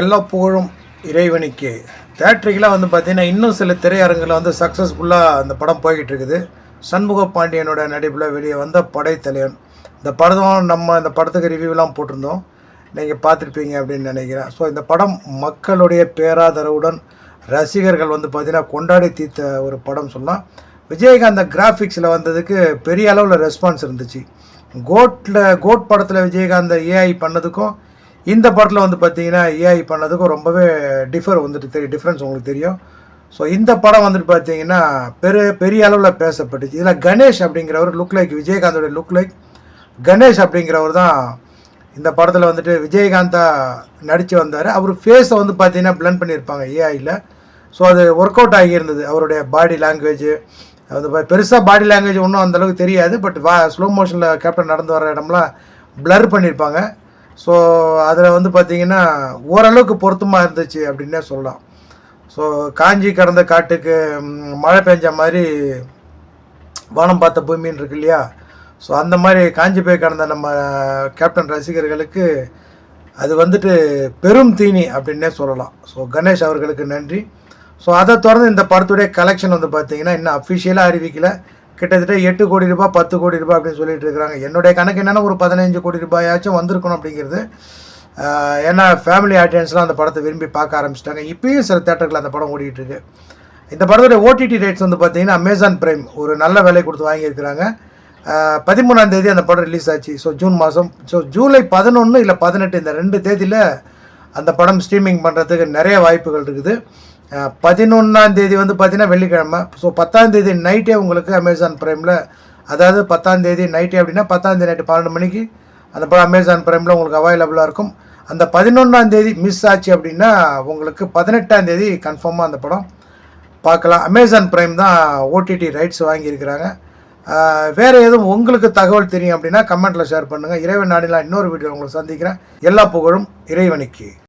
எல்லா புகழும் இறைவனுக்கு. தேட்டருக்கெலாம் வந்து பார்த்தீங்கன்னா, இன்னும் சில திரையரங்கில் வந்து சக்ஸஸ்ஃபுல்லாக அந்த படம் போய்கிட்டு இருக்குது. சண்முக பாண்டியனோட நடிப்பில் வெளியே வந்த படைத்தலைவன். இந்த படம் நம்ம இந்த படத்துக்கு ரிவ்யூலாம் போட்டிருந்தோம். நீங்கள் பார்த்துருப்பீங்க அப்படின்னு நினைக்கிறேன். ஸோ இந்த படம் மக்களுடைய பேராதரவுடன் ரசிகர்கள் வந்து பார்த்திங்கன்னா கொண்டாடி தீர்த்த ஒரு படம் சொல்லலாம். விஜயகாந்த் கிராஃபிக்ஸில் வந்ததுக்கு பெரிய அளவில் ரெஸ்பான்ஸ் இருந்துச்சு. கோட் படத்தில் விஜயகாந்த் ஏஐ பண்ணதுக்கும் இந்த படத்தில் வந்து பார்த்தீங்கன்னா ஏஐ பண்ணதுக்கும் ரொம்பவே டிஃப்ரென்ஸ் உங்களுக்கு தெரியும். ஸோ இந்த படம் வந்துட்டு பார்த்தீங்கன்னா பெரிய அளவில் பேசப்பட்டுச்சு. இதில் கணேஷ் அப்படிங்கிறவர் விஜயகாந்தோடைய லுக் லைக் கணேஷ் அப்படிங்கிறவர் தான் இந்த படத்தில் வந்துட்டு விஜயகாந்தா நடித்து வந்தார். அவர் ஃபேஸை வந்து பார்த்தீங்கன்னா பிளண்ட் பண்ணியிருப்பாங்க ஏஐயில். ஸோ அது ஒர்க் அவுட் ஆகியிருந்தது. அவருடைய பாடி லாங்குவேஜ் வந்து பெருசாக பாடி லாங்குவேஜ் ஒன்றும் அந்தளவுக்கு தெரியாது. பட் ஸ்லோ மோஷனில் கேப்டன் நடந்து வர இடம்லாம் பிளர் பண்ணியிருப்பாங்க. ஸோ அதில் வந்து பார்த்திங்கன்னா ஓரளவுக்கு பொருத்தமாக இருந்துச்சு அப்படின்னே சொல்லலாம். ஸோ காஞ்சி கடந்த காட்டுக்கு மழை பெஞ்ச மாதிரி வானம் பார்த்த பூமின்னு இருக்கு இல்லையா? ஸோ அந்த மாதிரி காஞ்சி போய் கடந்த நம்ம கேப்டன் ரசிகர்களுக்கு அது வந்துட்டு பெரும் தீனி அப்படின்னே சொல்லலாம். ஸோ கணேஷ் அவர்களுக்கு நன்றி. ஸோ அதை தொடர்ந்து இந்த படத்துடைய கலெக்ஷன் வந்து பார்த்திங்கன்னா இன்னும் அஃபிஷியலாக அறிவிக்கலை. கிட்டத்தட்ட 8 கோடி ரூபாய் 10 கோடி ரூபாய் அப்படின்னு சொல்லிட்டு இருக்கிறாங்க. என்னுடைய கணக்கு என்னென்னா ஒரு 15 கோடி ரூபாயாச்சும் வந்திருக்கணும் அப்படிங்கிறது. ஏன்னா ஃபேமிலி ஆடியன்ஸ்லாம் அந்த படத்தை விரும்பி பார்க்க ஆரம்பிச்சிட்டாங்க. இப்பயும் சில தேட்டர்கள் அந்த படம் ஓடிட்டு இருக்கு. இந்த படத்துடைய ஓடிடி ரைட்ஸ் வந்து பார்த்தீங்கன்னா அமேசான் பிரைம் ஒரு நல்ல விலை கொடுத்து வாங்கியிருக்கிறாங்க. 13ஆம் தேதி அந்த படம் ரிலீஸ் ஆச்சு. ஸோ ஜூன் மாதம். ஸோ ஜூலை 11 இல்லை 18 இந்த 2 தேதியில் அந்த படம் ஸ்ட்ரீமிங் பண்ணுறதுக்கு நிறைய வாய்ப்புகள் இருக்குது. 11ஆம் தேதி வந்து பார்த்தீங்கன்னா வெள்ளிக்கிழமை. ஸோ 10ஆம் தேதி நைட்டே உங்களுக்கு அமேசான் ப்ரைமில், அதாவது 10ஆம் தேதி நைட்டே அப்படின்னா 10ஆம் தேதி நைட்டு 12 மணிக்கு அந்த படம் அமேசான் ப்ரைமில் உங்களுக்கு அவைலபிளாக இருக்கும். அந்த 11ஆம் தேதி மிஸ் ஆச்சு அப்படின்னா உங்களுக்கு 18ஆம் தேதி கன்ஃபார்மாக அந்த படம் பார்க்கலாம். அமேசான் ப்ரைம் தான் ஓடிடி ரைட்ஸ் வாங்கியிருக்கிறாங்க. வேறு எதுவும் உங்களுக்கு தகவல் தெரியும் அப்படின்னா கமெண்ட்டில் ஷேர் பண்ணுங்கள். இறைவன் நாடிலாம் இன்னொரு வீடியோ உங்களை சந்திக்கிறேன். எல்லா புகழும் இறைவனுக்கு.